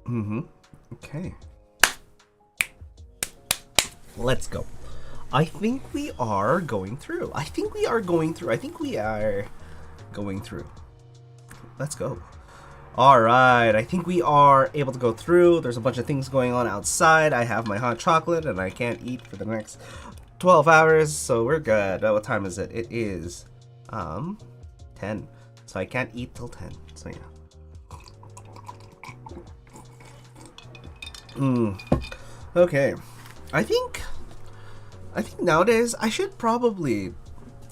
Okay. Let's go. I think we are going through. I think we are going through. I think we are going through. Let's go. All right, I think we are able to go through. There's a bunch of things going on outside. I have my hot chocolate and I can't eat for the next 12 hours, so we're good. What time is it? It is 10. So I can't eat till 10. So yeah. Okay. I think nowadays I should probably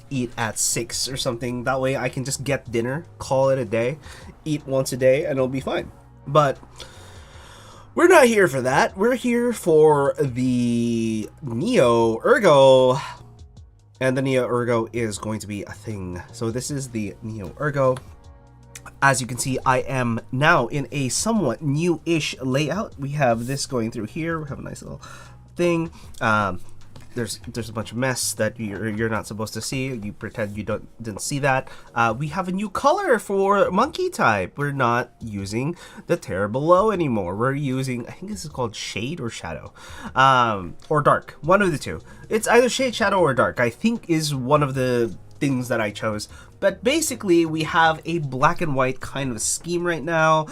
eat at 6 or something. That way I can just get dinner, call it a day, eat once a day, and it'll be fine. But we're not here for that. We're here for the Neo Ergo. And the Neo Ergo is going to be a thing. So this is the Neo Ergo. As you can see, I am now in a somewhat new-ish layout. We have this going through here. We have a nice little thing. There's a bunch of mess that you're not supposed to see. You pretend you didn't see that. We have a new color for monkey type. We're not using the tear below anymore. We're using, I think this is called shade or shadow, or dark. One of the two. It's either shade, shadow, or dark. I think is one of the things that I chose. But basically, we have a black and white kind of scheme right now.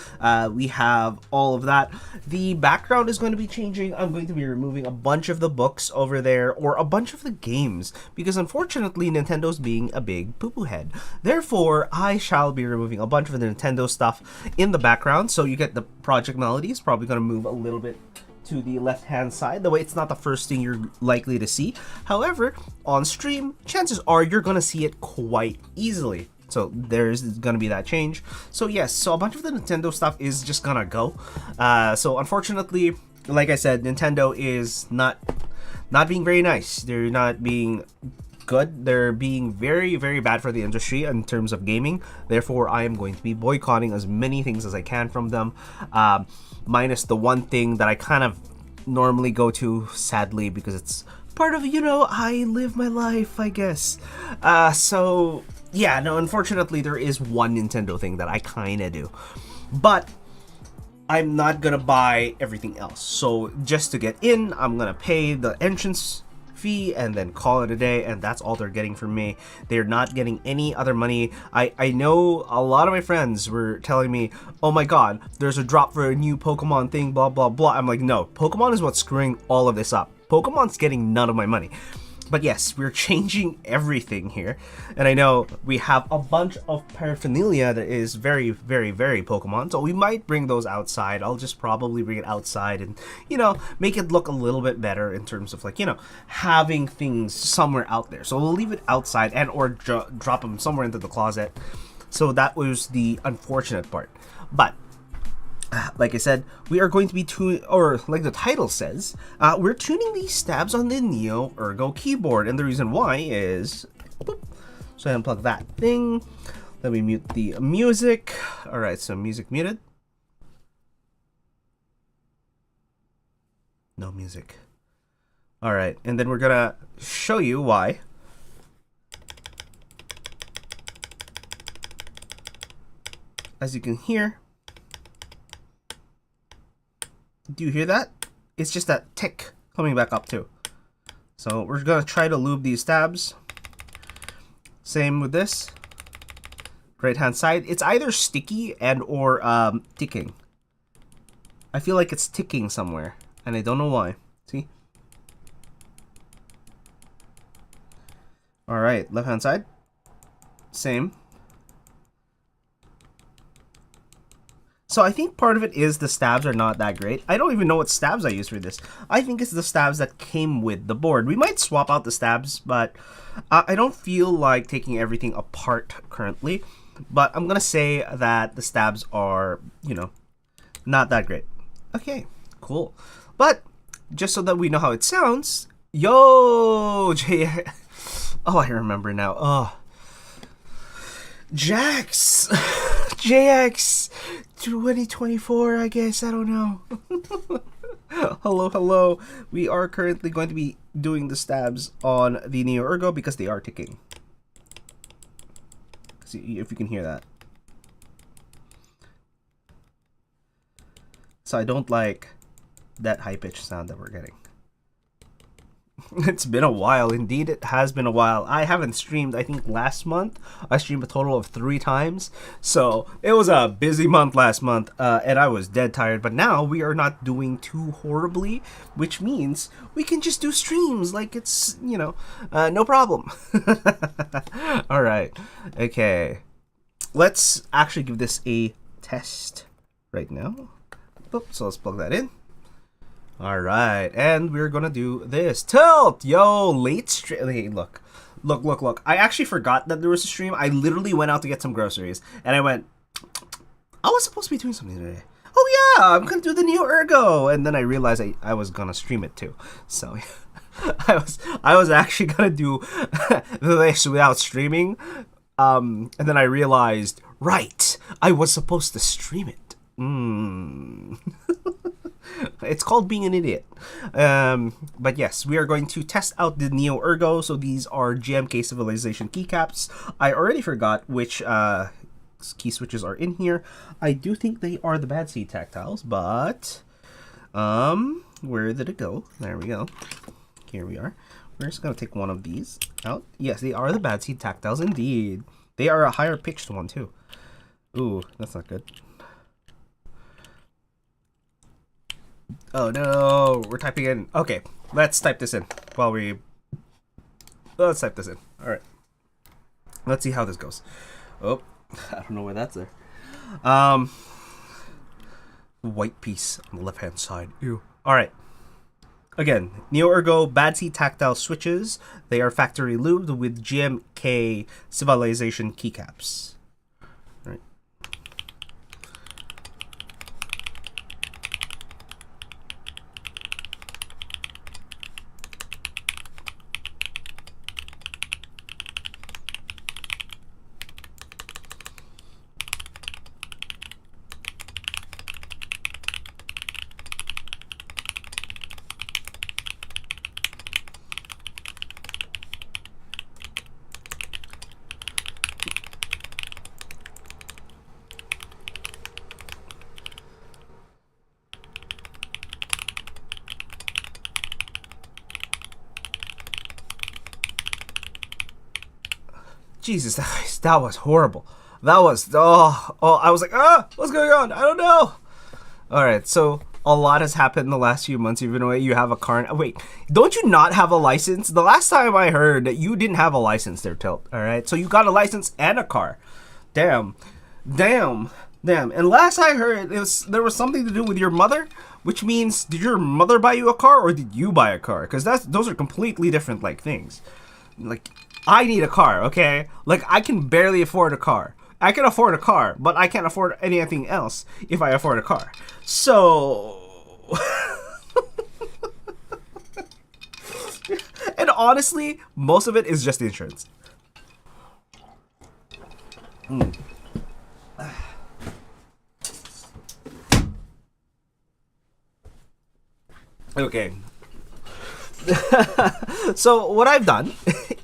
We have all of that. The background is going to be changing. I'm going to be removing a bunch of the books over there, or a bunch of the games, because unfortunately, Nintendo's being a big poo-poo head. Therefore, I shall be removing a bunch of the Nintendo stuff in the background. So you get the Project Melody is probably going to move a little bit to the left hand side. The way it's not the first thing you're likely to see. However, on stream, chances are you're gonna see it quite easily. So there's gonna be that change. So yes, so a bunch of the Nintendo stuff is just gonna go. So unfortunately, like I said, Nintendo is not being very nice. They're not being good. They're being very, very bad for the industry in terms of gaming. Therefore, I am going to be boycotting as many things as I can from them. Minus the one thing that I kind of normally go to, sadly, because it's part of, I live my life, I guess. So, yeah, no, unfortunately, there is one Nintendo thing that I kind of do. But I'm not gonna buy everything else. So, just to get in, I'm gonna pay the entrance fee and then call it a day, and that's all they're getting from me. They're not getting any other money. I know a lot of my friends were telling me, oh my god, there's a drop for a new Pokemon thing, blah blah blah. I'm like, no, Pokemon is what's screwing all of this up. Pokemon's getting none of my money. But yes, we're changing everything here. And I know we have a bunch of paraphernalia that is very, very, very Pokemon. So we might bring those outside. I'll just probably bring it outside and, make it look a little bit better in terms of having things somewhere out there. So we'll leave it outside and or drop them somewhere into the closet. So that was the unfortunate part. But like I said, we are going to be tuning, or like the title says, we're tuning these stabs on the Neo Ergo keyboard. And the reason why is, boop, so I unplug that thing. Let me mute the music. All right, so music muted. No music. All right, and then we're gonna show you why. As you can hear, do you hear that? It's just that tick coming back up too. So we're gonna try to lube these tabs. Same with this. Right hand side. It's either sticky and or ticking. I feel like it's ticking somewhere, and I don't know why. See? All right, left hand side. Same. So I think part of it is the stabs are not that great. I don't even know what stabs I use for this. I think it's the stabs that came with the board. We might swap out the stabs, but I don't feel like taking everything apart currently. But I'm gonna say that the stabs are, not that great. Okay, cool. But just so that we know how it sounds, yo, oh, I remember now. Oh, Jax, JX 2024, I guess. I don't know. Hello, hello. We are currently going to be doing the stabs on the Neo Ergo because they are ticking. See if you can hear that. So I don't like that high-pitched sound that we're getting. It's been a while. Indeed, it has been a while. I haven't streamed, I think last month. I streamed a total of 3 times. So it was a busy month last month, and I was dead tired. But now we are not doing too horribly, which means we can just do streams like it's, you know, no problem. All right. Okay. Let's actually give this a test right now. So let's plug that in. All right, and we're gonna do this tilt. Yo, late stream. Hey, look. I actually forgot that there was a stream. I literally went out to get some groceries, and I went, I was supposed to be doing something today. Oh yeah, I'm gonna do the Neo Ergo, and then I realized I was gonna stream it too. So I was actually gonna do this without streaming, and then I realized, right, I was supposed to stream it. It's called being an idiot. But yes, we are going to test out the Neo Ergo. So these are GMK Civilization keycaps. I already forgot which key switches are in here. I do think they are the Bad Seed tactiles, but where did it go? There we go. Here we are. We're just gonna take one of these out. Yes, they are the Bad Seed tactiles indeed. They are a higher pitched one too. Ooh, that's not good. Oh no, we're typing in. Okay, let's type this in while let's type this in. All right, let's see how this goes. Oh, I don't know why that's there. White piece on the left hand side. Ew. All right. Again, Neo Ergo Bad Seed tactile switches. They are factory lubed with GMK Civilization keycaps. All right. Jesus, that was horrible. That was, I was like, what's going on? I don't know. All right, so a lot has happened in the last few months, even though you have a car. Wait, don't you not have a license? The last time I heard that you didn't have a license there, Tilt. All right, so you got a license and a car. Damn. And last I heard, there was something to do with your mother, which means, did your mother buy you a car or did you buy a car? Because those are completely different like things. Like, I need a car, okay? Like, I can barely afford a car. I can afford a car, but I can't afford anything else if I afford a car. So... and honestly, most of it is just insurance. Okay. So what I've done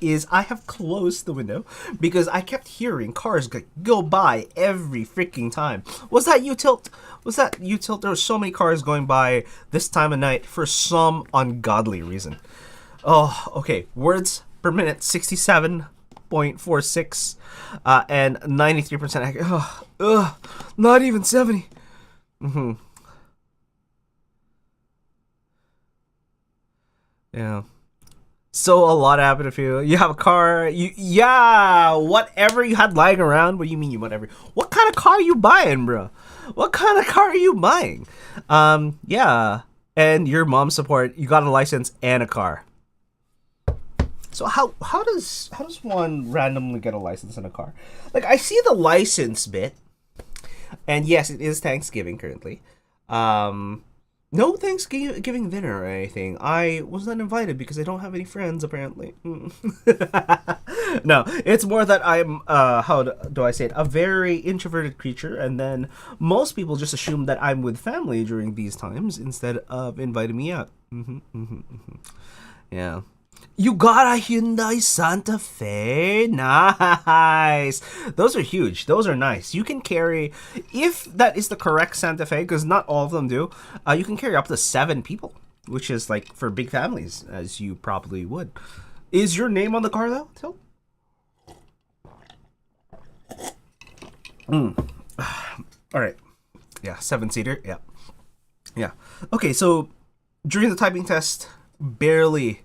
is I have closed the window because I kept hearing cars go by every freaking time. Was that you, Tilt? Was that you, Tilt? There were so many cars going by this time of night for some ungodly reason. Oh, okay. Words per minute, 67.46 and 93% accurate. Not even 70. Yeah. So a lot happened to you. You have a car. Whatever you had lying around. What do you mean whatever? What kind of car are you buying, bro? What kind of car are you buying? Yeah. And your mom support. You got a license and a car. So how does one randomly get a license and a car? Like, I see the license bit, and yes, it is Thanksgiving currently. No Thanksgiving dinner or anything. I was not invited because I don't have any friends, apparently. No, it's more that I'm, how do I say it, a very introverted creature, and then most people just assume that I'm with family during these times instead of inviting me out. Yeah. You got a Hyundai Santa Fe? Nice. Those are huge. Those are nice. You can carry, if that is the correct Santa Fe, because not all of them do, you can carry up to 7 people, which is like for big families, as you probably would. Is your name on the car though, Till? All right. Yeah, 7-seater. Yeah. Yeah. Okay, so during the typing test, barely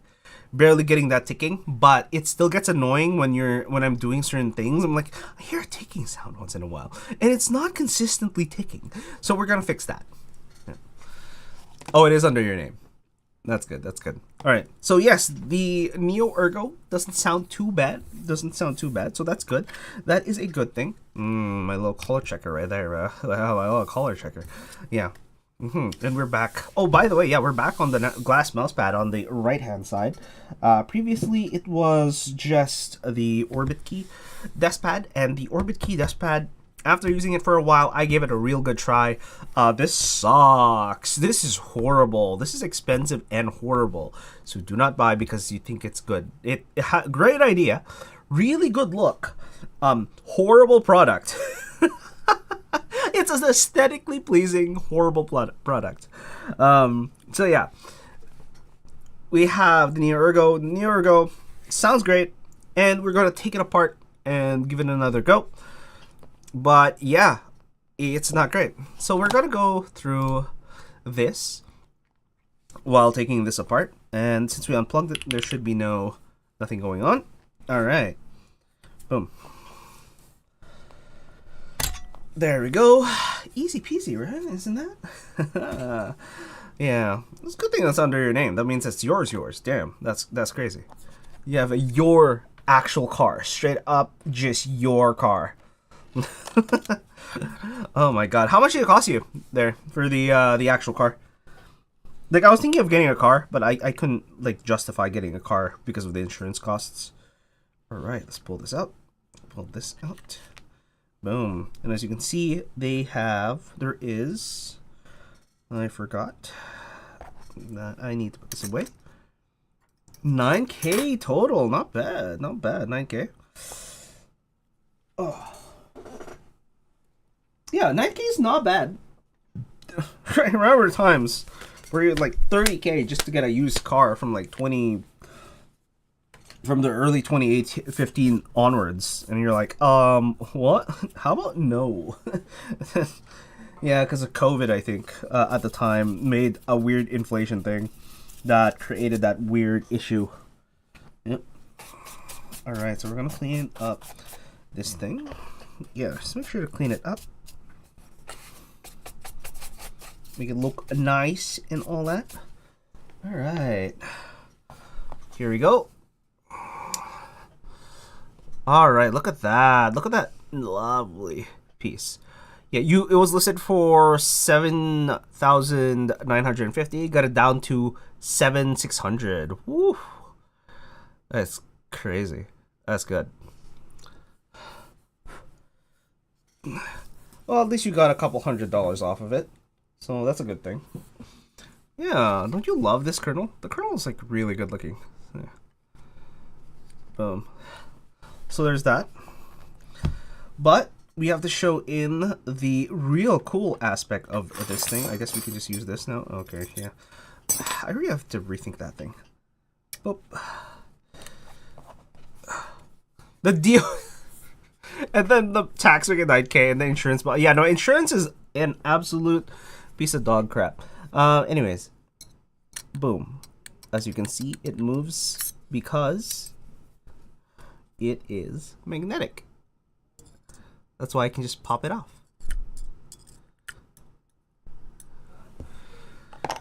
getting that ticking, but it still gets annoying when I'm doing certain things. I'm like, I hear a ticking sound once in a while, and it's not consistently ticking. So we're gonna fix that. Yeah. Oh, it is under your name. That's good. That's good. All right. So yes, the Neo Ergo doesn't sound too bad. So that's good. That is a good thing. My little color checker right there. My little color checker. Yeah. And we're back. Oh, by the way, yeah, we're back on the glass mouse pad on the right-hand side. Previously, it was just the Orbit Key desk pad, and the Orbit Key desk pad, after using it for a while, I gave it a real good try. This sucks. This is horrible. This is expensive and horrible. So do not buy because you think it's good. Great idea. Really good look. Horrible product. It's an aesthetically pleasing, horrible product. So yeah, we have the Neo Ergo. The Neo Ergo sounds great, and we're gonna take it apart and give it another go. But yeah, it's not great. So we're gonna go through this while taking this apart. And since we unplugged it, there should be nothing going on. All right, boom. There we go. Easy peasy, right? Isn't that? Yeah. It's a good thing that's under your name. That means it's yours. Damn, that's crazy. You have your actual car. Straight up, just your car. Oh my god. How much did it cost you there for the actual car? Like, I was thinking of getting a car, but I couldn't like justify getting a car because of the insurance costs. Alright, let's pull this out. Pull this out. Boom. And as you can see, there is, I forgot that I need to put this away. 9K total. Not bad. 9K. Oh. Yeah, 9K is not bad. I remember times where you're like 30K just to get a used car from like from the early 2015 onwards, and you're like, what? How about no? Yeah, because of COVID, I think, at the time, made a weird inflation thing that created that weird issue. Yep. Alright, so we're gonna clean up this thing. Yeah, just make sure to clean it up. Make it look nice and all that. Alright. Here we go. All right, look at that. Look at that lovely piece. Yeah, it was listed for 7,950. Got it down to 7,600. Woo. That's crazy. That's good. Well, at least you got a couple $100 off of it. So that's a good thing. Yeah, don't you love this kernel? The kernel is like really good looking. Yeah. Boom. So there's that. But we have to show in the real cool aspect of this thing. I guess we can just use this now. Okay, yeah. I really have to rethink that thing. Boop. The deal. And then the tax will get 9K and the insurance. But yeah, no, insurance is an absolute piece of dog crap. Anyways. Boom. As you can see, it moves because it is magnetic. That's why I can just pop it off.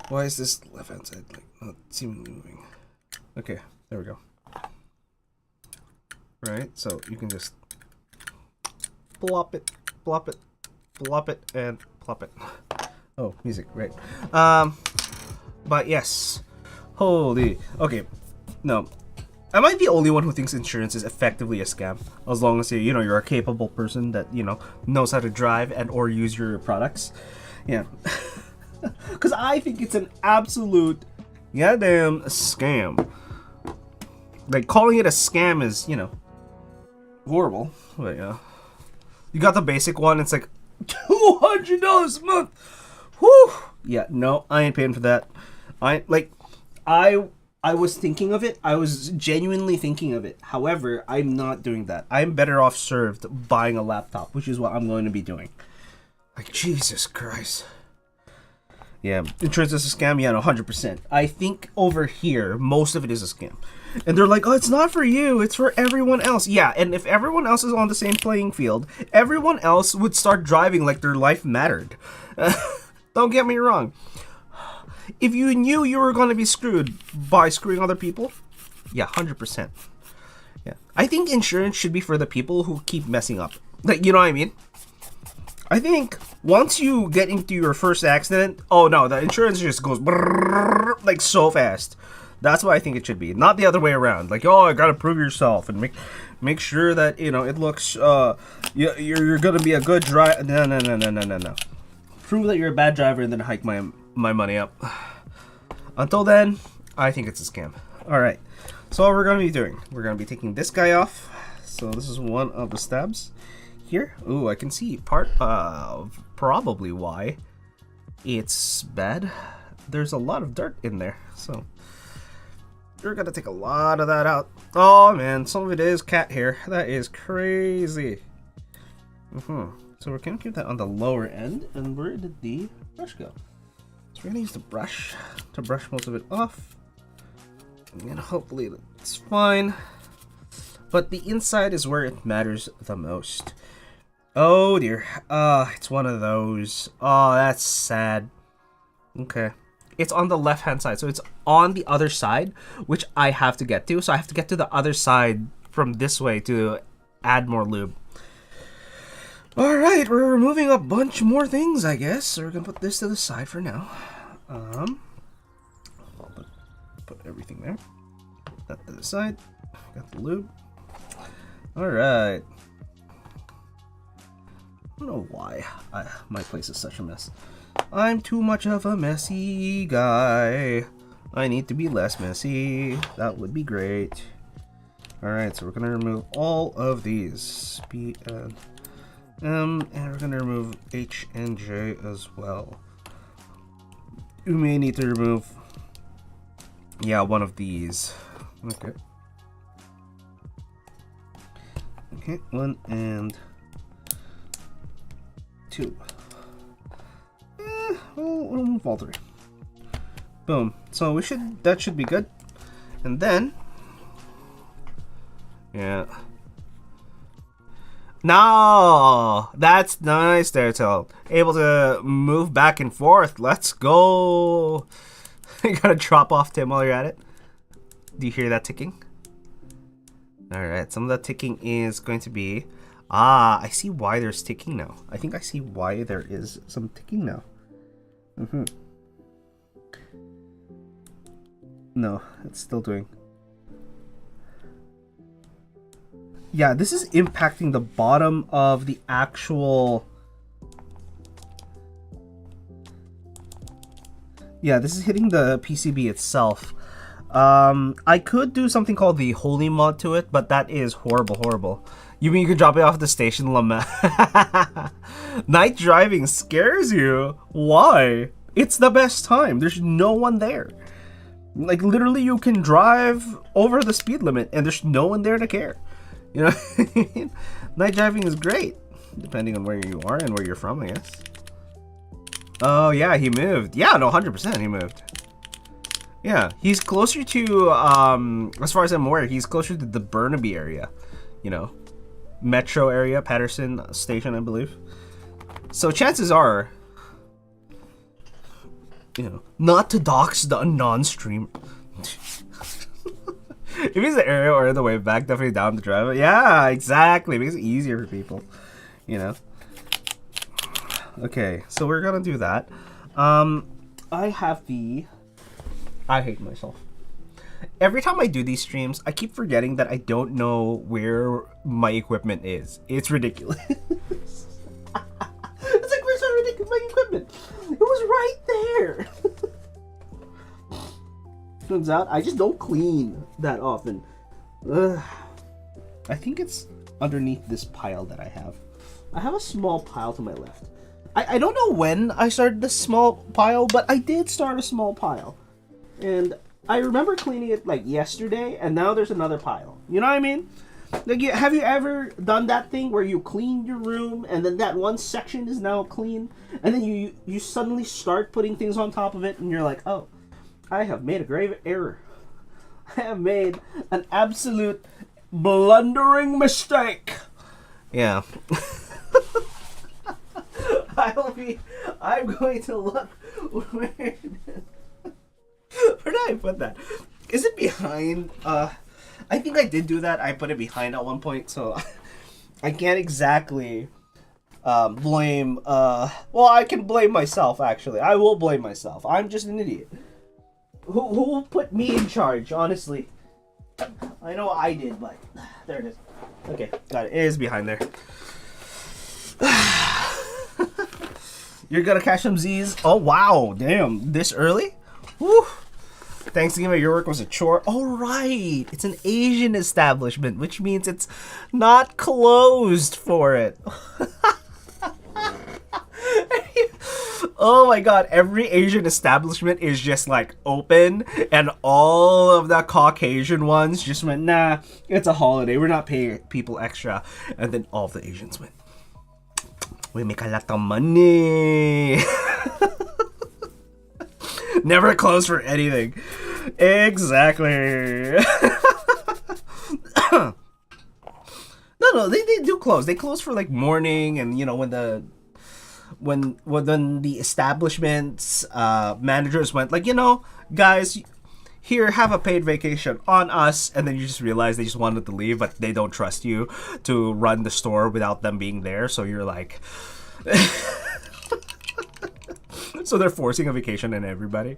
Why is this left hand side like not seemingly moving? Okay, there we go. Right, so you can just plop it, plop it, plop it, and plop it. Oh, music, right. But yes. Holy. Okay, no. Am I the only one who thinks insurance is effectively a scam? As long as you're a capable person that knows how to drive and or use your products, yeah. Because I think it's an absolute goddamn scam. Like, calling it a scam is, you know, horrible. But yeah, you got the basic one. It's like $200 a month. Whew. Yeah, no, I ain't paying for that. I was thinking of it. I was genuinely thinking of it. However, I'm not doing that. I'm better off served buying a laptop, which is what I'm going to be doing. Like, Jesus Christ. Yeah, insurance is a scam. Yeah, no, 100%. I think over here, most of it is a scam. And they're like, oh, it's not for you. It's for everyone else. Yeah, and if everyone else is on the same playing field, everyone else would start driving like their life mattered. Don't get me wrong. If you knew you were going to be screwed by screwing other people, yeah, 100%. Yeah, I think insurance should be for the people who keep messing up. Like, you know what I mean? I think once you get into your first accident, oh no, the insurance just goes brrr, like so fast. That's what I think it should be, not the other way around. Like, oh, I gotta prove yourself and make sure that, you know, it looks you're gonna be a good driver. No. Prove that you're a bad driver and then hike my money up. Until then, I think it's a scam. All right. So what we're gonna be doing? We're gonna be taking this guy off. So this is one of the stabs. Here, ooh, I can see part of probably why it's bad. There's a lot of dirt in there, so you're gonna take a lot of that out. Oh man, some of it is cat hair. That is crazy. So we're gonna keep that on the lower end, and where did the brush go? So we're gonna use the brush to brush most of it off, and hopefully it's fine. But the inside is where it matters the most. Oh dear. It's one of those. Oh, that's sad. Okay. It's on the left-hand side, so it's on the other side, which I have to get to. So I have to get to the other side from this way to add more lube. Alright, we're removing a bunch more things, I guess. So we're gonna put this to the side for now. Put everything there. That to the side. Got the lube. Alright. I don't know why my place is such a mess. I'm too much of a messy guy. I need to be less messy. That would be great. Alright, so we're going to remove all of these. B and M, and we're going to remove H and J as well. We may need to remove, yeah, one of these. Okay. Okay, 1 and 2. We'll remove all 3. Boom. So that should be good. And then, yeah. No, that's nice there, Till. Able to move back and forth. Let's go. You gotta drop off, Tim, while you're at it. Do you hear that ticking? Alright, some of that ticking is going to be... I see why there's ticking now. I think I see why there is some ticking now. No, it's still doing... Yeah, this is impacting the bottom of the actual... Yeah, this is hitting the PCB itself. I could do something called the Holy mod to it, but that is horrible. You mean you could drop it off at the station, Lama? Night driving scares you? Why? It's the best time. There's no one there. Like, literally, you can drive over the speed limit, and there's no one there to care. You know what I mean? Night driving is great, depending on where you are and where you're from, I guess. Oh, yeah, he moved. Yeah, no, 100% he moved. Yeah, he's closer to, as far as I'm aware, he's closer to the Burnaby area. You know, metro area, Patterson Station, I believe. So chances are, you know, not to dox the non-streamer. If it's the area or the way back, definitely down to drive it. Yeah, exactly. It makes it easier for people, you know. Okay, so we're gonna do that. I have the... I hate myself. Every time I do these streams, I keep forgetting that I don't know where my equipment is. It's ridiculous. It's like, where's my equipment? It was right there. Turns out, I just don't clean that often. Ugh. I think it's underneath this pile that I have. I have a small pile to my left. I don't know when I started this small pile, but I did start a small pile. And I remember cleaning it like yesterday, and now there's another pile. You know what I mean? Like, have you ever done that thing where you clean your room, and then that one section is now clean, and then you suddenly start putting things on top of it, and you're like, oh, I have made a grave error. I have made an absolute blundering mistake. Yeah. I'm going to look where did I put that? Is it behind? I think I did do that. I put it behind at one point, so I can't exactly blame. Well, I can blame myself. Actually, I will blame myself. I'm just an idiot. Who put me in charge? Honestly, I know I did, but there it is. Okay, got it. It is behind there. You're gonna catch some Z's. Oh wow, damn! This early? Woo! Thanksgiving at your work was a chore. All right, it's an Asian establishment, which means it's not closed for it. Oh my god, every Asian establishment is just like open, and all of the Caucasian ones just went, nah, it's a holiday, we're not paying people extra. And then all of the Asians went, we make a lot of money. Never close for anything. Exactly. No, they do close. They close for like morning, and you know when the establishment's managers went like, you know, guys, here, have a paid vacation on us, and then you just realize they just wanted to leave, but they don't trust you to run the store without them being there. So you're like, so they're forcing a vacation on everybody.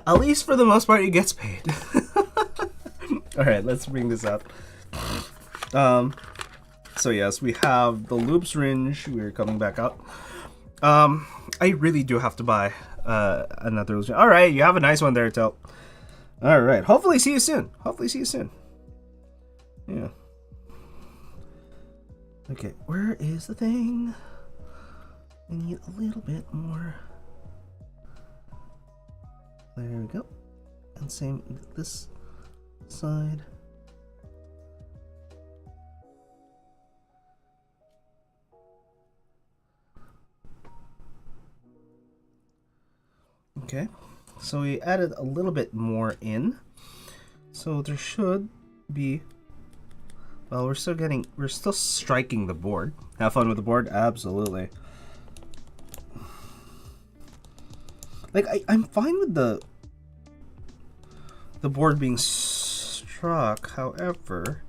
At least for the most part, he gets paid. All right, let's bring this up. So yes, we have the loop syringe. We're coming back out. I really do have to buy another. All right, you have a nice one there, Tel. All right, hopefully see you soon. Hopefully see you soon. Yeah. Okay, where is the thing? I need a little bit more. There we go. And same this side. Okay, so we added a little bit more in. So there should be, well, we're still striking the board. Have fun with the board? Absolutely. Like, I'm fine with the board being struck, however,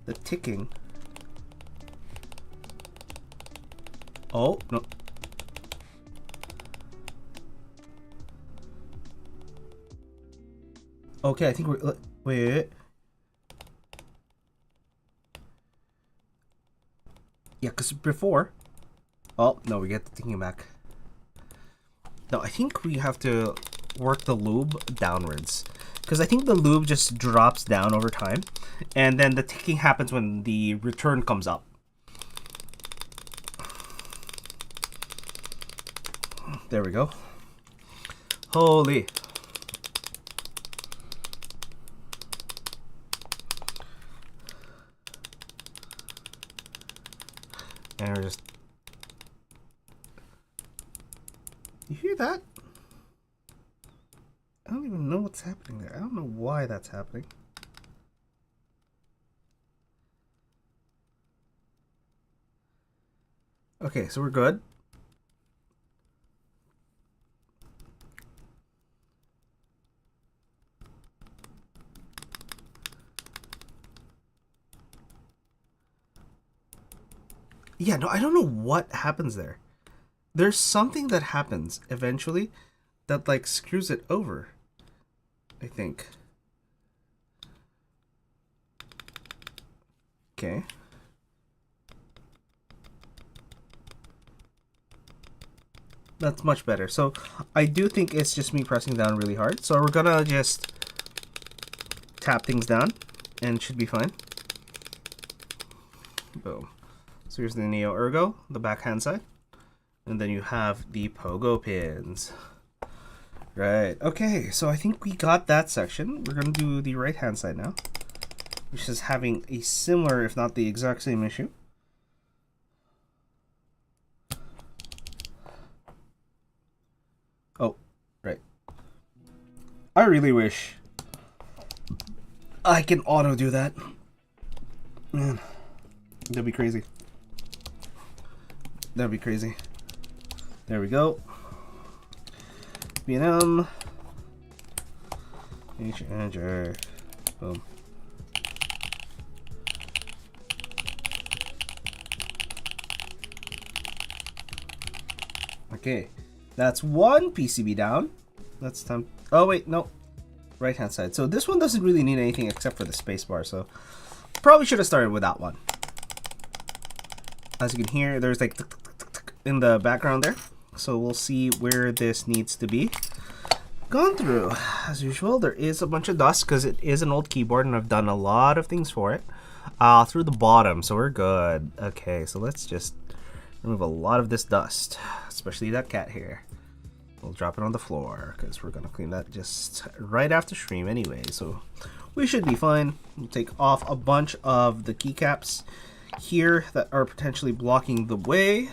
the ticking. Oh, no. Okay, I think we're, wait. Yeah, because before, oh, no, we get the ticking back. No, I think we have to work the lube downwards, because I think the lube just drops down over time, and then the ticking happens when the return comes up. There we go. Holy. And we're just... You hear that? I don't even know what's happening there. I don't know why that's happening. Okay, so we're good. Yeah, no, I don't know what happens there. There's something that happens eventually that like screws it over, I think. Okay. That's much better. So I do think it's just me pressing down really hard. So we're gonna just tap things down and it should be fine. Boom. So here's the Neo Ergo, the backhand side. And then you have the pogo pins. Right. Okay, so I think we got that section. We're gonna do the right hand side now, which is having a similar, if not the exact same issue. Oh, right. I really wish I can auto do that. Man, that'd be crazy. That'd be crazy. There we go. B&M. H-Enter. Boom. Okay. That's one PCB down. That's time. Oh, wait, no. Right hand side. So this one doesn't really need anything except for the spacebar. So probably should have started with that one. As you can hear, there's like in the background there. So we'll see where this needs to be gone through. As usual, there is a bunch of dust because it is an old keyboard and I've done a lot of things for it. Through the bottom, so we're good. Okay, so let's just remove a lot of this dust, especially that cat hair. We'll drop it on the floor because we're gonna clean that just right after stream anyway, so we should be fine. We'll take off a bunch of the keycaps here that are potentially blocking the way.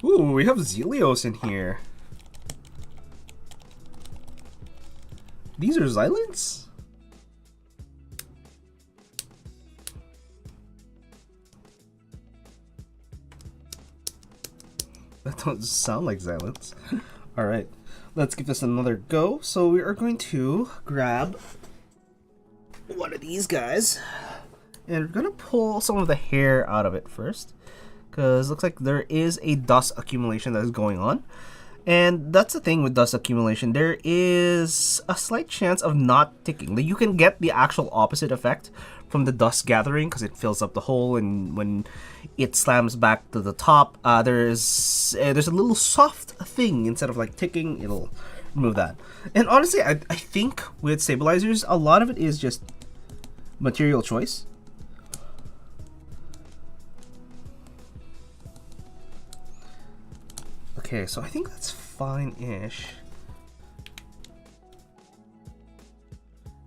Ooh, we have Zelios in here. These are Xylants? That don't sound like Xylants. Alright, let's give this another go. So we are going to grab one of these guys. And we're gonna pull some of the hair out of it first, because it looks like there is a dust accumulation that is going on. And that's the thing with dust accumulation. There is a slight chance of not ticking. You can get the actual opposite effect from the dust gathering because it fills up the hole, and when it slams back to the top, there's a little soft thing instead of like ticking. It'll remove that. And honestly, I think with stabilizers, a lot of it is just material choice. Okay, so I think that's fine-ish.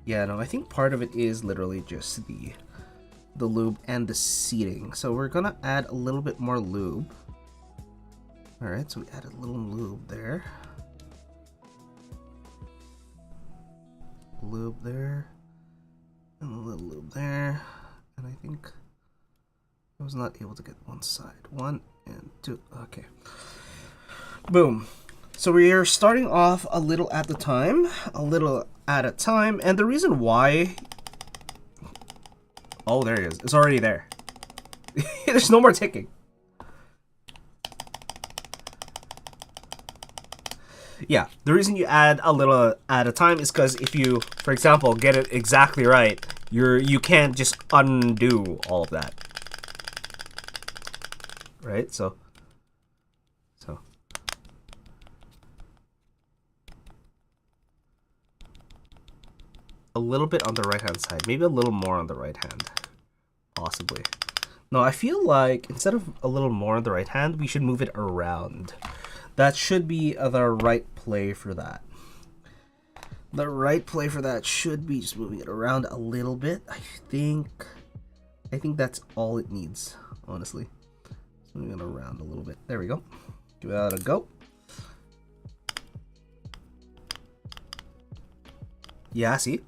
Yeah, no, I think part of it is literally just the lube and the seating. So we're gonna add a little bit more lube. Alright, so we added a little lube there. Lube there. And a little lube there. And I think I was not able to get one side. 1 and 2. Okay. Boom. So we are starting off a little at a time, and the reason why... Oh, there it is. It's already there. There's no more ticking. Yeah, the reason you add a little at a time is because if you, for example, get it exactly right, you can't just undo all of that. Right? So a little bit on the right hand side, maybe a little more on the right hand, possibly. No, I feel like instead of a little more on the right hand, we should move it around. That should be the right play for that. The right play for that should be just moving it around a little bit. I think that's all it needs, honestly. Just moving it around a little bit. There we go. Give that a go. Yeah, see?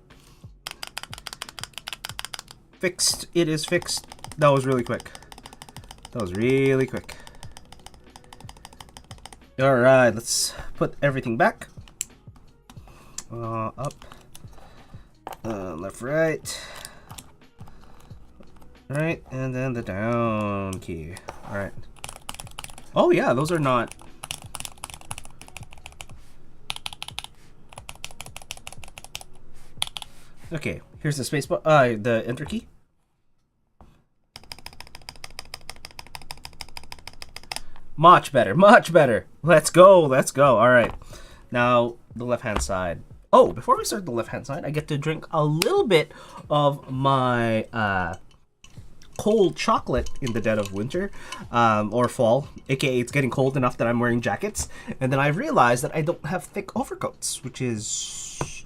Fixed. It is fixed. That was really quick. That was really quick. Alright, let's put everything back. Up. Left, right. Right, and then the down key. Alright. Oh yeah, those are not... Okay, here's the space bar, the enter key. Much better, much better. Let's go. Let's go. All right. Now the left hand side. Oh, before we start the left hand side, I get to drink a little bit of my cold chocolate in the dead of winter or fall, aka it's getting cold enough that I'm wearing jackets, and then I realized that I don't have thick overcoats, which is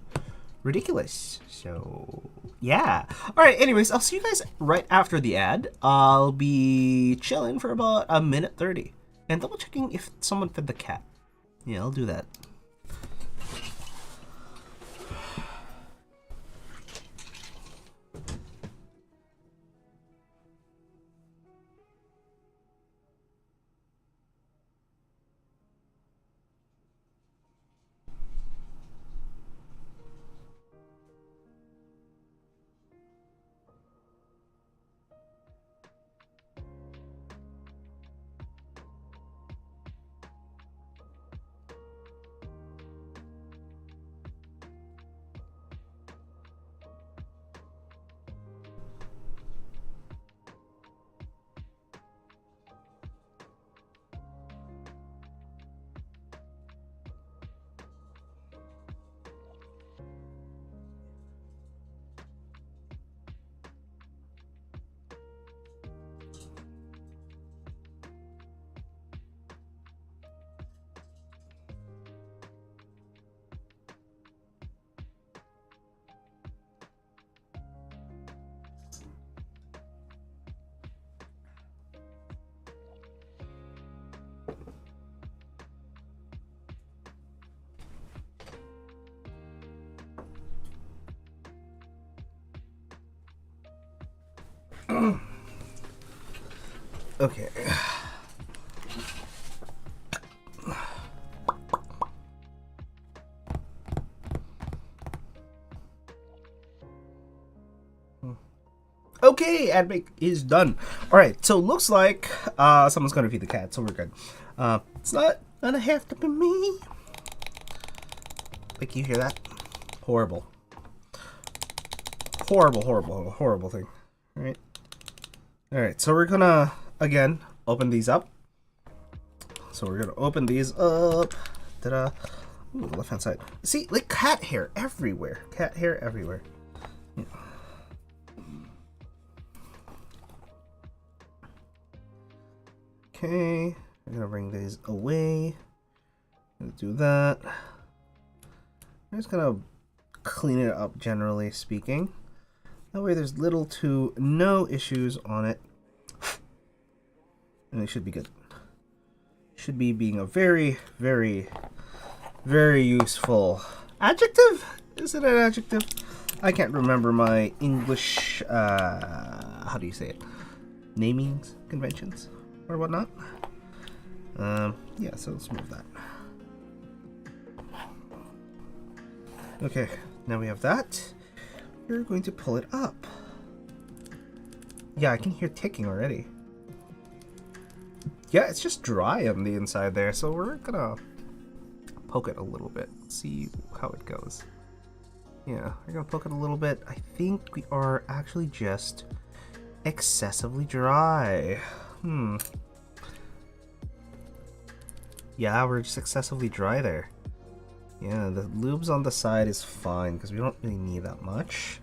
ridiculous. So yeah. All right. Anyways, I'll see you guys right after the ad. I'll be chilling for about a minute 30 and double checking if someone fed the cat. Yeah, I'll do that. Okay. Okay, ad break is done. All right, so looks like someone's gonna feed the cat, so we're good. It's not gonna have to be me. Like, you hear that? Horrible. Horrible, horrible, horrible thing. All right. All right, so we're gonna again open these up. So we're gonna open these up. Ta-da! Ooh, left hand side. See, like cat hair everywhere. Cat hair everywhere. Yeah. Okay, I'm gonna bring these away. I'm gonna do that. I'm just gonna clean it up, generally speaking. That way there's little to no issues on it. And it should be good. Should be being a very, very, very useful adjective? Is it an adjective? I can't remember my English, how do you say it? Namings conventions or whatnot. Yeah, so let's move that. Okay, now we have that. We're going to pull it up. Yeah, I can hear ticking already. Yeah, it's just dry on the inside there, so we're gonna poke it a little bit, see how it goes. Yeah, we're gonna poke it a little bit. I think we are actually just excessively dry. Yeah, we're just excessively dry there. Yeah, the lubes on the side is fine because we don't really need that much.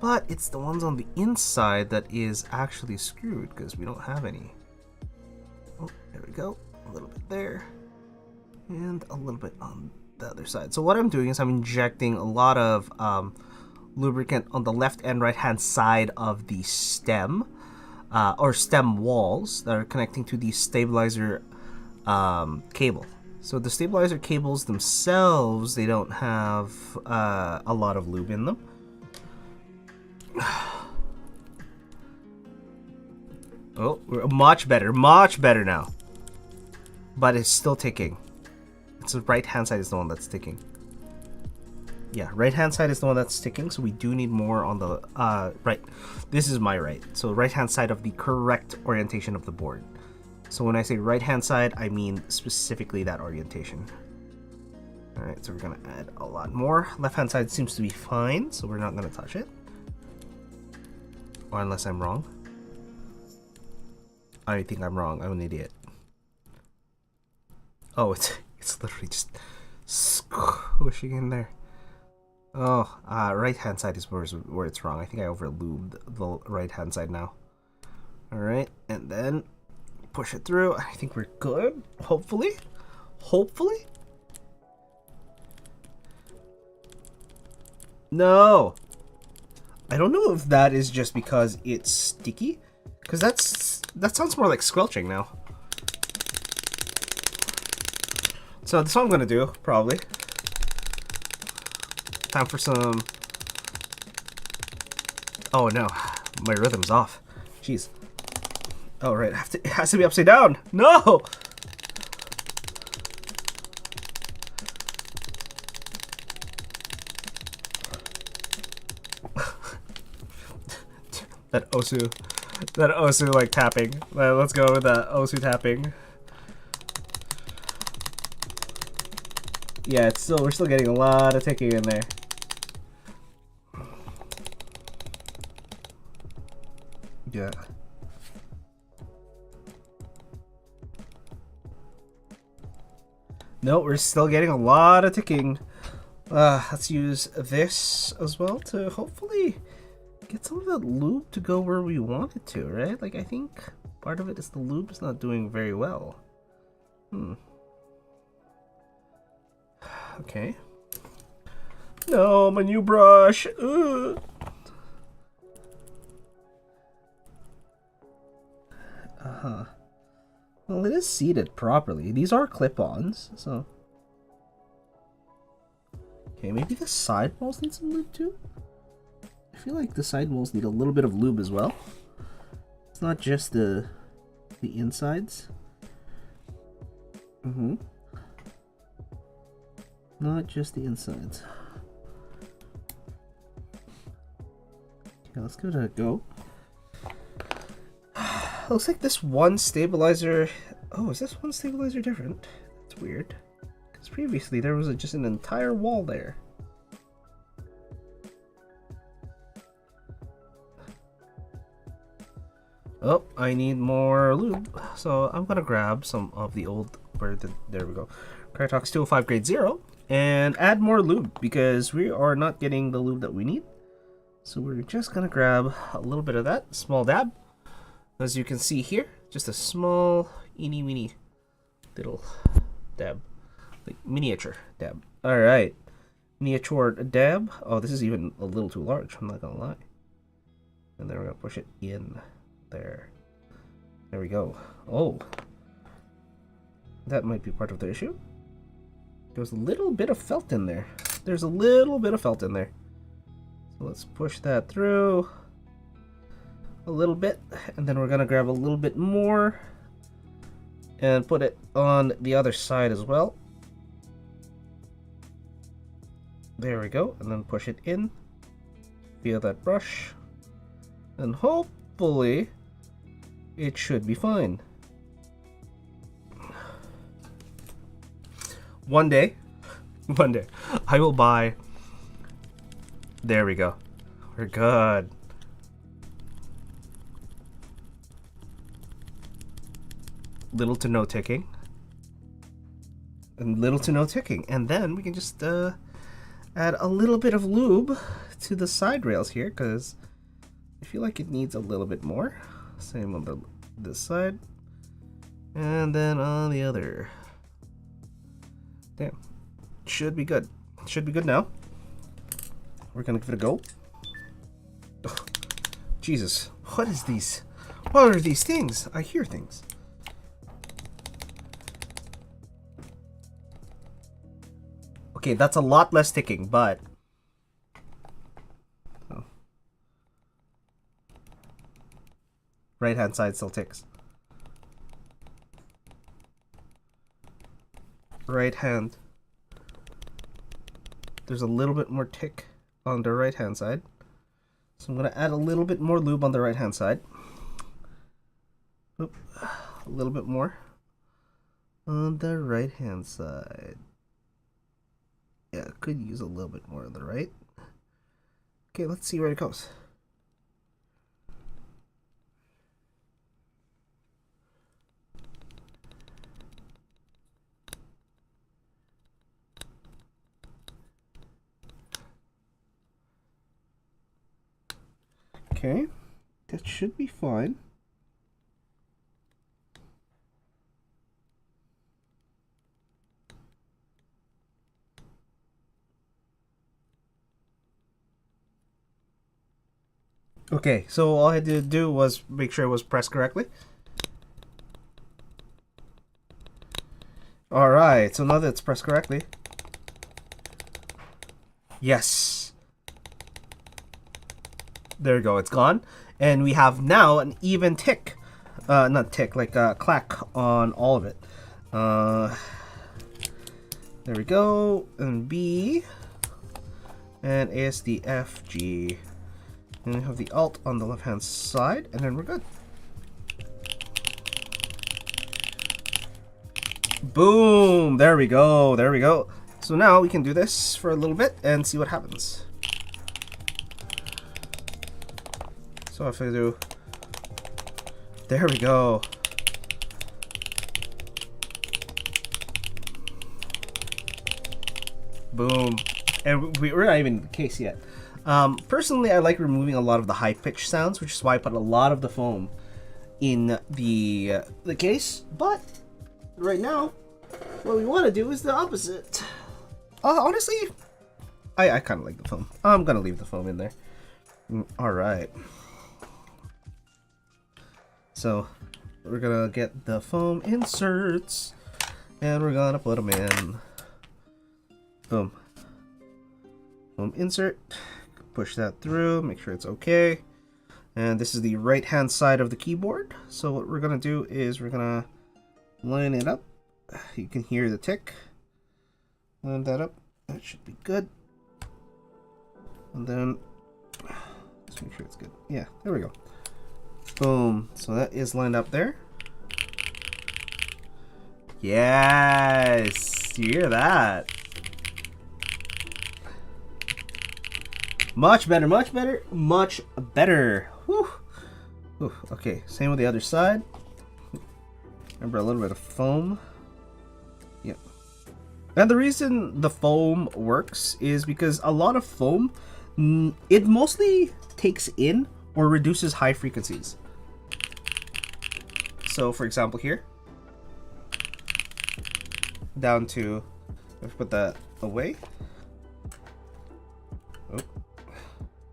But it's the ones on the inside that is actually screwed because we don't have any. Oh, there we go. A little bit there. And a little bit on the other side. So what I'm doing is I'm injecting a lot of lubricant on the left and right hand side of the stem. Or stem walls that are connecting to the stabilizer cable. So the stabilizer cables themselves, they don't have a lot of lube in them. Oh, much better now. But it's still ticking. It's the right hand side is the one that's ticking. Yeah, right hand side is the one that's ticking, so we do need more on the right. This is my right. So right hand side of the correct orientation of the board. So when I say right hand side, I mean specifically that orientation. Alright, so we're gonna add a lot more. Left hand side seems to be fine, so we're not gonna touch it. Or unless I'm wrong. I think I'm wrong, I'm an idiot. Oh, it's literally just squishing in there. Oh, right hand side is where it's wrong. I think I over lubed the right hand side now. All right, and then push it through. I think we're good. Hopefully, hopefully. No, I don't know if that is just because it's sticky, because that sounds more like squelching now. So that's what I'm gonna do, probably. Time for some... Oh no, my rhythm's off. Jeez. Oh right, it has to be upside down. No! That Osu like tapping. Let's go with that Osu tapping. Yeah, we're still getting a lot of ticking in there. Yeah. No, we're still getting a lot of ticking. Let's use this as well to hopefully get some of that lube to go where we want it to, right? Like, I think part of it is the lube is not doing very well. Okay. No, my new brush. Ugh. Well, it is seated properly. These are clip-ons, so... Okay, maybe the side walls need some lube too? I feel like the side walls need a little bit of lube as well. It's not just the insides. Not just the insides. Okay, let's give it a go. Looks like this one stabilizer... Oh, is this one stabilizer different? That's weird. Because previously there was just an entire wall there. Oh, I need more lube. So I'm going to grab some of the old... There we go. Krytox 205 grade 0. And add more lube because we are not getting the lube that we need. So we're just going to grab a little bit of that. Small dab. As you can see here, just a small, eeny weeny little dab. Like miniature dab. Alright. Miniature dab. Oh, this is even a little too large, I'm not gonna lie. And then we're gonna push it in there. There we go. Oh. That might be part of the issue. There's a little bit of felt in there. There's a little bit of felt in there. So let's push that through. A little bit, and then we're gonna grab a little bit more and put it on the other side as well. There we go, and then push it in via that brush, and hopefully it should be fine. One day I will buy. There we go, we're good. Little to no ticking. And little to no ticking. And then we can just add a little bit of lube to the side rails here, because I feel like it needs a little bit more. Same on this side. And then on the other. Damn. Should be good. Should be good now. We're gonna give it a go. Ugh. Jesus. What is these? What are these things? I hear things. Okay, that's a lot less ticking, but... Oh. Right hand side still ticks. Right hand. There's a little bit more tick on the right hand side. So I'm going to add a little bit more lube on the right hand side. Oop. A little bit more on the right hand side. Yeah, could use a little bit more on the right. Okay, let's see where it goes. Okay, that should be fine. Okay, so all I had to do was make sure it was pressed correctly. Alright, so now that it's pressed correctly. Yes. There we go, it's gone. And we have now an even tick. Not tick, like a clack on all of it. There we go. And B. And A, S, D, F, G. And we have the Alt on the left-hand side, and then we're good. Boom! There we go, there we go. So now we can do this for a little bit and see what happens. So if I do... There we go. Boom. And we're not even in the case yet. Personally, I like removing a lot of the high-pitched sounds, which is why I put a lot of the foam in the case. But right now, what we want to do is the opposite. Honestly, I kind of like the foam. I'm gonna leave the foam in there. All right. So we're gonna get the foam inserts, and we're gonna put them in. Boom. Foam insert. Push that through, make sure it's okay. And this is the right hand side of the keyboard. So what we're gonna do is we're gonna line it up. You can hear the tick. Line that up. That should be good. And then let's make sure it's good. Yeah, there we go. Boom. So that is lined up there. Yes, you hear that? Much better, much better, much better. Whew. Whew. Okay, same with the other side. Remember a little bit of foam. Yep. And the reason the foam works is because a lot of foam, it mostly takes in or reduces high frequencies. So for example here, down to, let's put that away. Oh.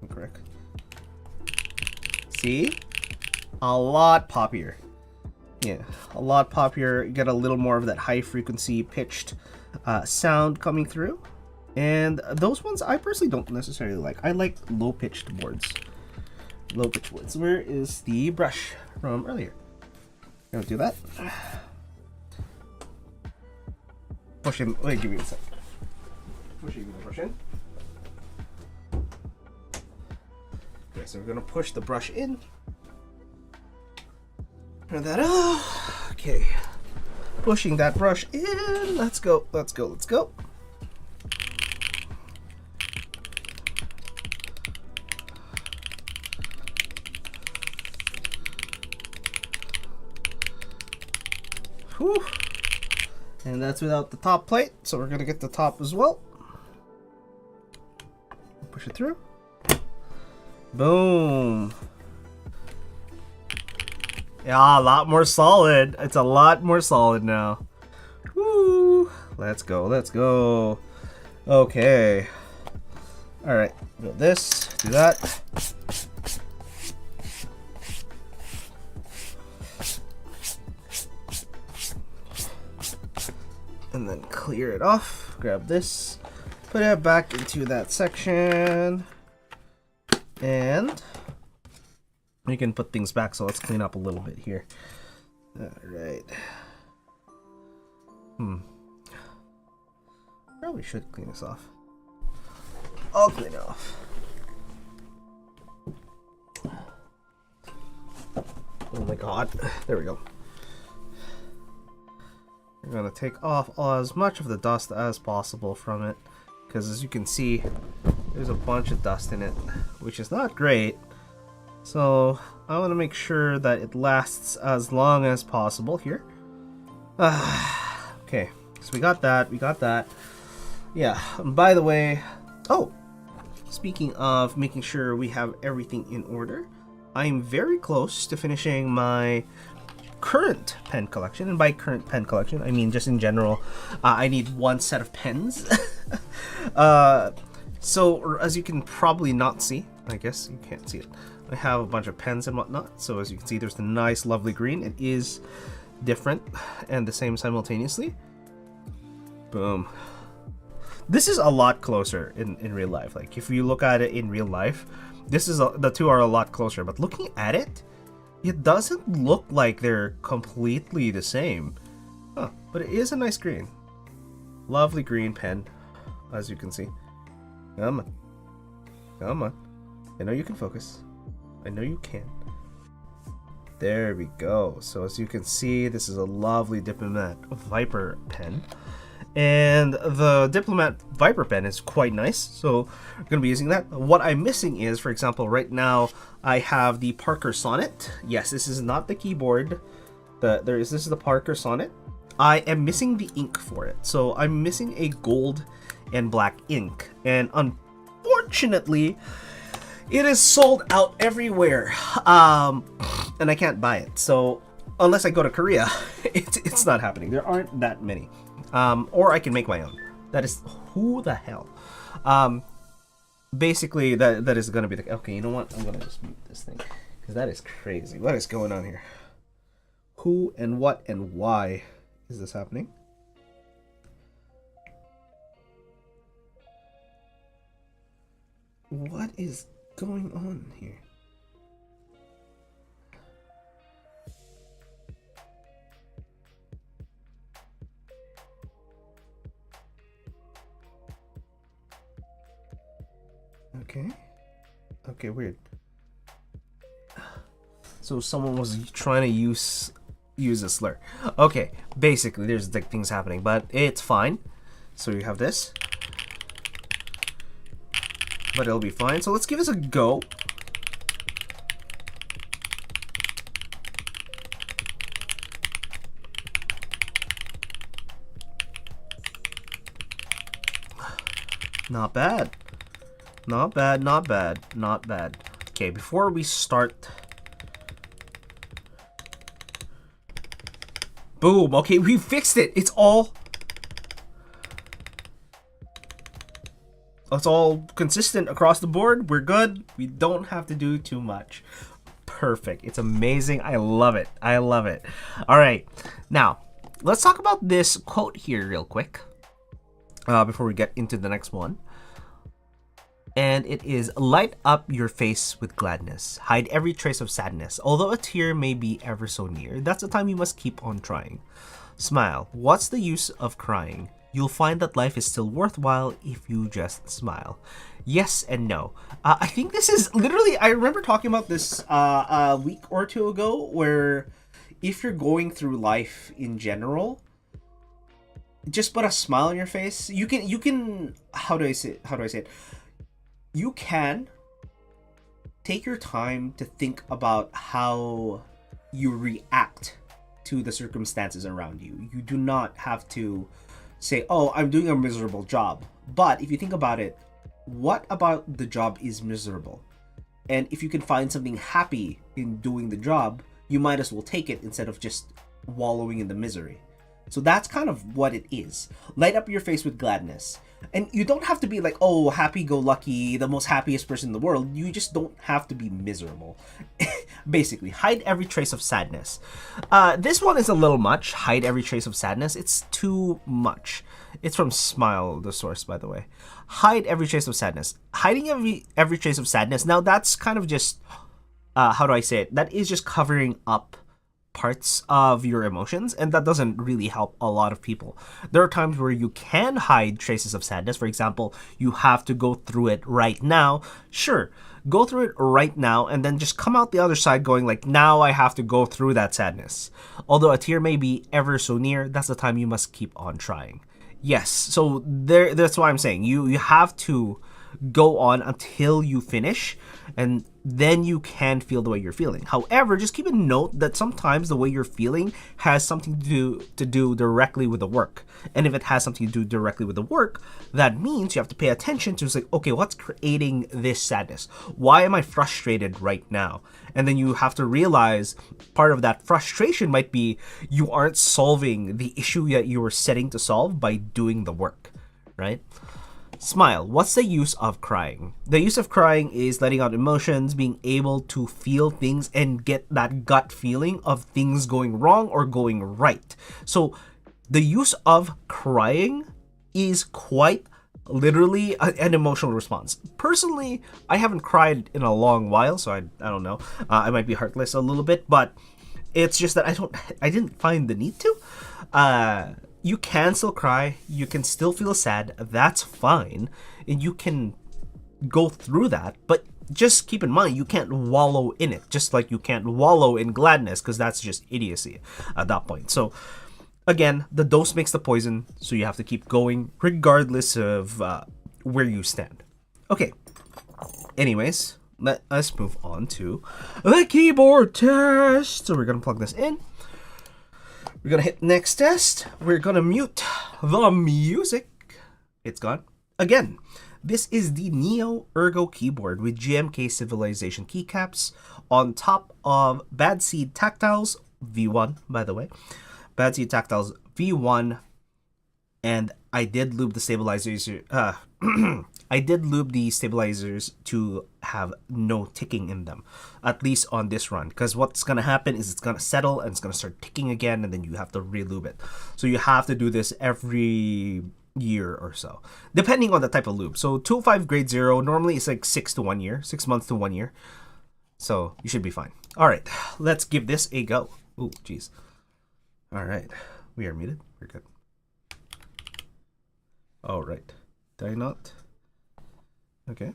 Incorrect. See? A lot poppier. Yeah, a lot poppier. You get a little more of that high frequency pitched sound coming through. And those ones I personally don't necessarily like. I like low pitched boards. Low pitched boards. Where is the brush from earlier? Gonna do that. Push in. Wait, give me a sec. Pushing the brush in. Okay, so we're gonna push the brush in. Turn that off. Okay. Pushing that brush in. Let's go, let's go, let's go. Whew. And that's without the top plate, so we're gonna get the top as well. Push it through. Boom. Yeah, a lot more solid. It's a lot more solid now. Woo. Let's go, let's go. Okay. Alright, do this, do that. And then clear it off. Grab this, put it back into that section. And you can put things back, so let's clean up a little bit here. Alright. Probably should clean this off. I'll clean it off. Oh my god. There we go. We're gonna take off as much of the dust as possible from it, because as you can see, there's a bunch of dust in it, which is not great. So I want to make sure that it lasts as long as possible here. Okay, so we got that. Yeah, by the way, oh, speaking of making sure we have everything in order, I'm very close to finishing my current pen collection, and by current pen collection I mean just in general. I need one set of pens. So as you can probably not see, I guess you can't see it, I have a bunch of pens and whatnot. So as you can see, there's the nice lovely green. It is different and the same simultaneously. Boom. This is a lot closer in real life. Like if you look at it in real life, the two are a lot closer, but looking at it, it doesn't look like they're completely the same. Huh, but it is a nice green. Lovely green pen, as you can see. Come on. Come on. I know you can focus. I know you can. There we go. So as you can see, this is a lovely Diplomat Viper pen. And the Diplomat Viper pen is quite nice, so I'm going to be using that. What I'm missing is, for example, right now I have the Parker Sonnet. Yes, this is not the keyboard. This is the Parker Sonnet. I am missing the ink for it, so I'm missing a gold and black ink. And unfortunately, it is sold out everywhere, and I can't buy it. So unless I go to Korea, it's not happening. There aren't that many. Or I can make my own. That is, who the hell? Basically, that is going to be the... Okay, you know what? I'm going to just mute this thing, because that is crazy. What is going on here? Who and what and why is this happening? What is going on here? Okay, weird. So someone was trying to use a slur. Okay, basically there's like things happening, but it's fine. So you have this, but it'll be fine. So let's give this a go. Not bad. Not bad, not bad, not bad. Okay, before we start... Boom! Okay, we fixed it! It's all consistent across the board. We're good. We don't have to do too much. Perfect. It's amazing. I love it. I love it. Alright, now, let's talk about this quote here real quick. Before we get into the next one. And it is, light up your face with gladness, hide every trace of sadness. Although a tear may be ever so near, that's the time you must keep on trying. Smile. What's the use of crying? You'll find that life is still worthwhile if you just smile. Yes and no. I think this is literally, I remember talking about this a week or two ago, where if you're going through life in general, just put a smile on your face. You can, how do I say it? You can take your time to think about how you react to the circumstances around you. You do not have to say, oh, I'm doing a miserable job. But if you think about it, what about the job is miserable? And if you can find something happy in doing the job, you might as well take it instead of just wallowing in the misery. So that's kind of what it is. Light up your face with gladness. And you don't have to be like, oh, happy-go-lucky, the most happiest person in the world. You just don't have to be miserable. Basically, hide every trace of sadness. This one is a little much. Hide every trace of sadness. It's too much. It's from Smile, the source, by the way. Hide every trace of sadness. Hiding every trace of sadness. Now, that's kind of just, how do I say it? That is just covering up parts of your emotions, and that doesn't really help a lot of people. There are times where you can hide traces of sadness. For example, you have to go through it right now. Sure, go through it right now and then just come out the other side going like, now I have to go through that sadness. Although a tear may be ever so near, that's the time you must keep on trying. Yes, so that's why I'm saying you have to go on until you finish, and then you can feel the way you're feeling. However, just keep a note that sometimes the way you're feeling has something to do directly with the work. And if it has something to do directly with the work, that means you have to pay attention to, like, okay, what's creating this sadness? Why am I frustrated right now? And then you have to realize part of that frustration might be you aren't solving the issue that you were setting to solve by doing the work, right? Smile. What's the use of crying? The use of crying is letting out emotions, being able to feel things and get that gut feeling of things going wrong or going right. So the use of crying is quite literally an emotional response. Personally, I haven't cried in a long while, so I don't know. I might be heartless a little bit, but it's just that I didn't find the need to. You can still cry, you can still feel sad, that's fine, and you can go through that, but just keep in mind you can't wallow in it, just like you can't wallow in gladness, because that's just idiocy at that point. So again, the dose makes the poison, so you have to keep going regardless of where you stand. Okay, anyways, let us move on to the keyboard test. So we're gonna plug this in. We're gonna hit next test. We're gonna mute the music. It's gone. Again, this is the Neo Ergo keyboard with GMK Civilization keycaps on top of Bad Seed Tactiles V1, by the way. Bad Seed Tactiles V1, and I did lube the stabilizers. I did lube the stabilizers to have no ticking in them, at least on this run, because what's going to happen is it's going to settle and it's going to start ticking again, and then you have to re-lube it. So you have to do this every year or so, depending on the type of lube. So 205 grade 0, normally it's like 6 to 1 year, 6 months to 1 year. So you should be fine. All right, let's give this a go. Ooh, jeez. All right, we are muted. We're good. All right. Did I not? Okay.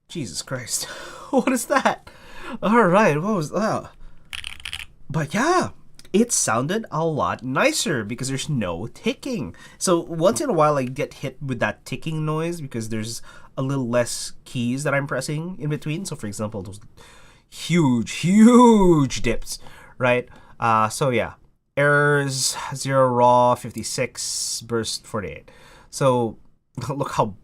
Jesus Christ. What is that? Alright, what was that? But yeah, it sounded a lot nicer because there's no ticking. So once in a while I get hit with that ticking noise because there's a little less keys that I'm pressing in between. So for example, those huge dips, right? So yeah, errors 0 raw 56 burst 48. So look how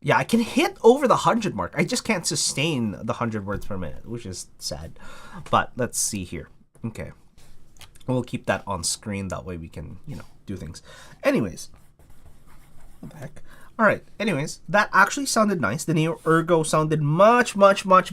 yeah, I can hit over the 100 mark. I just can't sustain the 100 words per minute, which is sad. But let's see here. Okay. We'll keep that on screen. That way we can, do things. Anyways. What the heck? All right. Anyways, that actually sounded nice. The Neo Ergo sounded much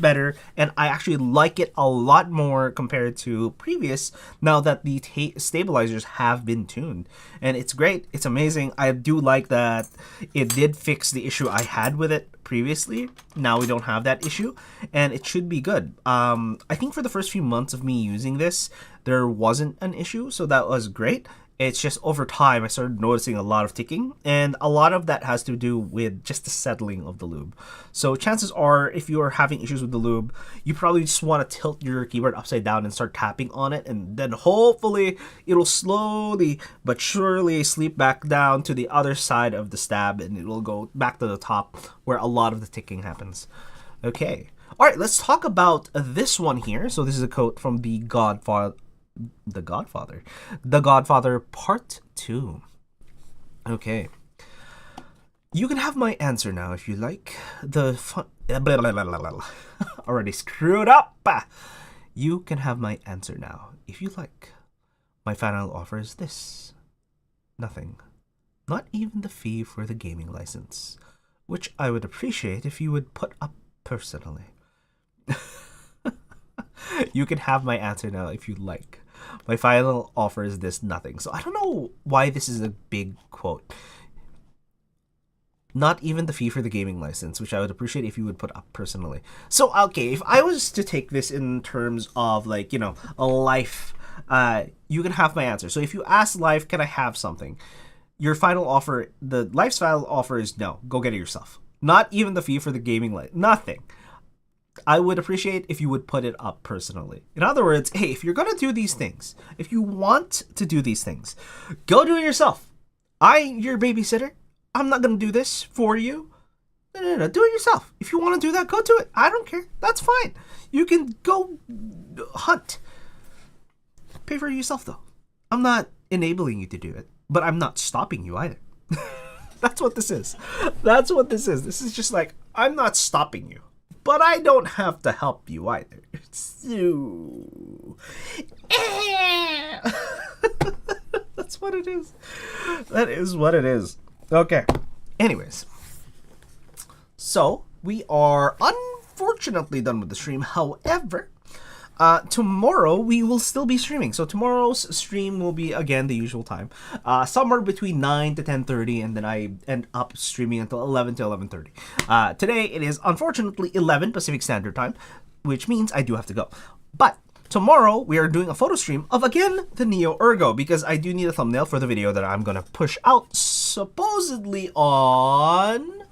better, and I actually like it a lot more compared to previous now that the stabilizers have been tuned. And it's great. It's amazing. I do like that it did fix the issue I had with it previously. Now we don't have that issue, and it should be good. I think for the first few months of me using this, there wasn't an issue, so that was great. It's just over time I started noticing a lot of ticking, and a lot of that has to do with just the settling of the lube. So chances are, if you are having issues with the lube, you probably just want to tilt your keyboard upside down and start tapping on it, and then hopefully it'll slowly but surely sleep back down to the other side of the stab, and it will go back to the top where a lot of the ticking happens. Okay. All right, let's talk about this one here. So this is a quote from The Godfather Part 2. Okay. You can have my answer now if you like. Already screwed up. You can have my answer now if you like. My final offer is this. Nothing. Not even the fee for the gaming license, which I would appreciate if you would put up personally. You can have my answer now if you like. My final offer is this: nothing. So I don't know why this is a big quote. Not even the fee for the gaming license, which I would appreciate if you would put up personally. So, okay, if I was to take this in terms of, like, you know, a life, you can have my answer. So if you ask life, can I have something? Your final offer, the life's final offer is no, go get it yourself. Not even the fee for the gaming license, nothing. I would appreciate if you would put it up personally. In other words, hey, if you're going to do these things, if you want to do these things, go do it yourself. Your babysitter. I'm not going to do this for you. No. Do it yourself. If you want to do that, go do it. I don't care. That's fine. You can go hunt. Pay for it yourself, though. I'm not enabling you to do it, but I'm not stopping you either. That's what this is. That's what this is. This is just like, I'm not stopping you, but I don't have to help you either. So... That's what it is. That is what it is. Okay. Anyways. So, we are unfortunately done with the stream. However, tomorrow we will still be streaming. So tomorrow's stream will be, again, the usual time. Somewhere between 9 to 10:30, and then I end up streaming until 11 to 11:30. Today it is unfortunately 11 Pacific Standard Time, which means I do have to go. But tomorrow we are doing a photo stream of, again, the Neo Ergo, because I do need a thumbnail for the video that I'm gonna push out supposedly on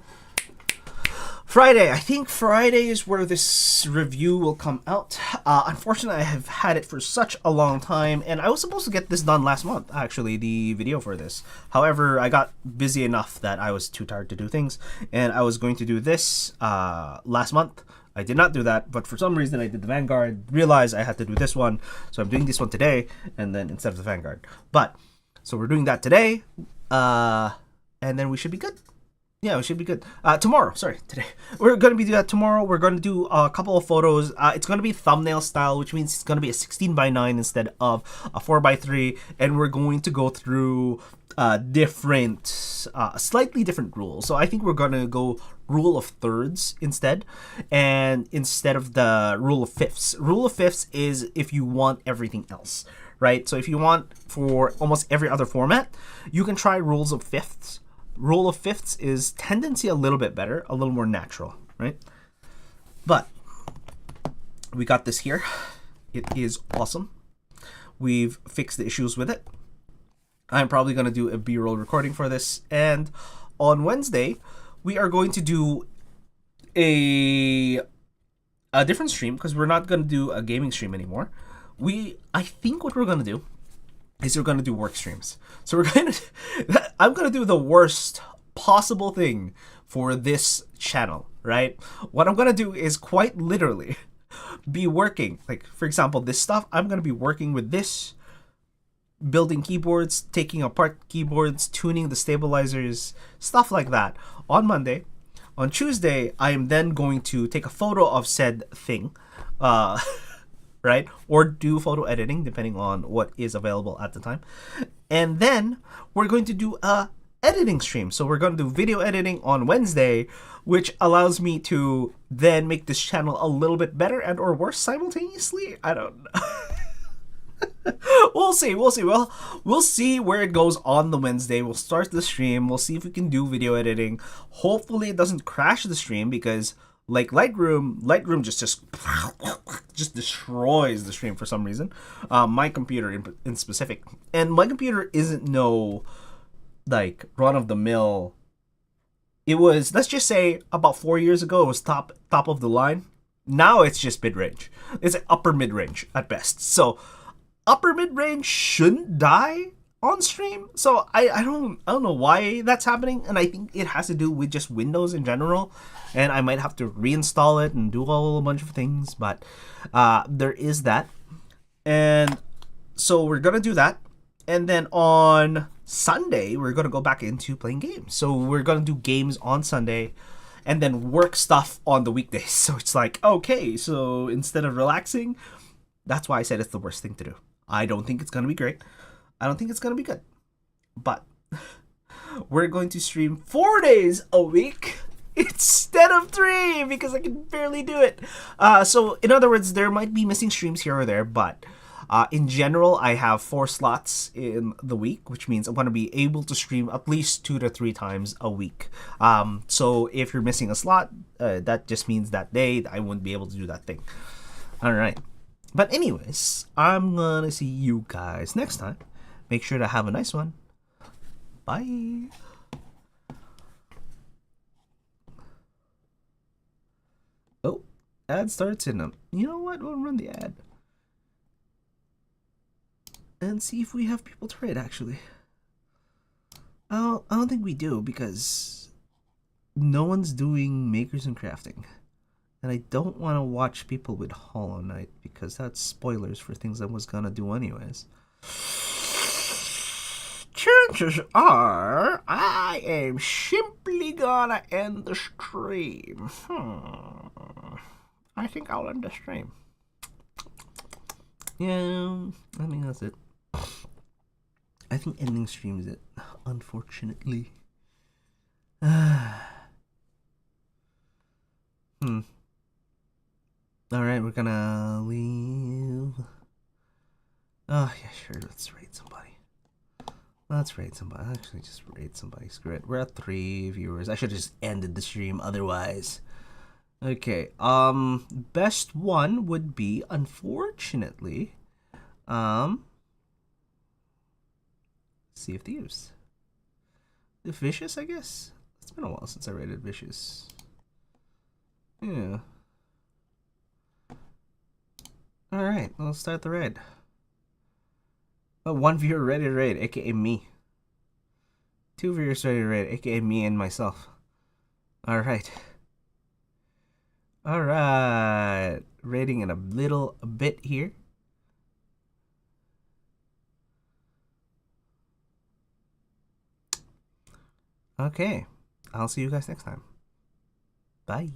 Friday. I think Friday is where this review will come out. Unfortunately, I have had it for such a long time, and I was supposed to get this done last month, actually, the video for this. However, I got busy enough that I was too tired to do things, and I was going to do this last month. I did not do that, but for some reason I did the Vanguard, realized I had to do this one, so I'm doing this one today, and then instead of the Vanguard. But, so we're doing that today, and then we should be good. Yeah, we should be good. Tomorrow, sorry, today. We're going to be doing that tomorrow. We're going to do a couple of photos. It's going to be thumbnail style, which means it's going to be a 16:9 instead of a 4:3. And we're going to go through slightly different rules. So I think we're going to go rule of thirds instead. And instead of the rule of fifths. Rule of fifths is if you want everything else, right? So if you want for almost every other format, you can try rules of fifths. Rule of fifths is tendency a little bit better, a little more natural, right? But we got this here. It is awesome. We've fixed the issues with it. I'm probably going to do a B-roll recording for this. And on Wednesday, we are going to do a different stream, because we're not going to do a gaming stream anymore. I think what we're going to do is we're going to do work streams. So I'm going to do the worst possible thing for this channel, right? What I'm going to do is quite literally be working. Like, for example, this stuff, I'm going to be working with this, building keyboards, taking apart keyboards, tuning the stabilizers, stuff like that on Monday. On Tuesday, I am then going to take a photo of said thing, right? Or do photo editing, depending on what is available at the time. And then we're going to do a editing stream. So we're going to do video editing on Wednesday, which allows me to then make this channel a little bit better and or worse simultaneously. I don't know. We'll see. Well, we'll see where it goes on the Wednesday. We'll start the stream. We'll see if we can do video editing. Hopefully it doesn't crash the stream, because like Lightroom just destroys the stream for some reason. My computer in specific, and my computer isn't no like run of the mill. It was, let's just say, about 4 years ago, it was top of the line. Now it's just mid range. It's upper mid range at best. So upper mid range shouldn't die on stream. So I don't know why that's happening, and I think it has to do with just Windows in general. And I might have to reinstall it and do a whole bunch of things, but there is that. And so we're gonna do that, and then on Sunday we're gonna go back into playing games. So we're gonna do games on Sunday, and then work stuff on the weekdays. So it's like, okay, so instead of relaxing, that's why I said it's the worst thing to do. I don't think it's gonna be great. I don't think it's gonna be good, but we're going to stream 4 days a week instead of 3, because I can barely do it. So in other words, there might be missing streams here or there, but In general, I have 4 slots in the week, which means I'm going to be able to stream at least 2 to 3 times a week. So if you're missing a slot, that just means that day I won't be able to do that thing. All right. But anyways, I'm going to see you guys next time. Make sure to have a nice one. Bye. Oh, ad starts in them. You know what? We'll run the ad. And see if we have people to rate, actually. I don't think we do, because no one's doing makers and crafting. And I don't want to watch people with Hollow Knight, because that's spoilers for things I was gonna do anyways. Chances are, I am simply gonna end the stream. I think I'll end the stream. Yeah, I think that's it. I think ending stream is it, unfortunately. Alright, we're gonna leave. Oh, yeah, sure, let's raid somebody. Actually, just raid somebody. Screw it. We're at 3 viewers. I should have just ended the stream otherwise. Okay, best one would be, unfortunately, Sea of Thieves. Vicious, I guess? It's been a while since I rated Vicious. Yeah. Alright, let's start the raid. Oh, 1 viewer ready to raid, aka me. 2 viewers ready to raid, aka me and myself. Alright. Alright. Raiding in a little bit here. Okay. I'll see you guys next time. Bye.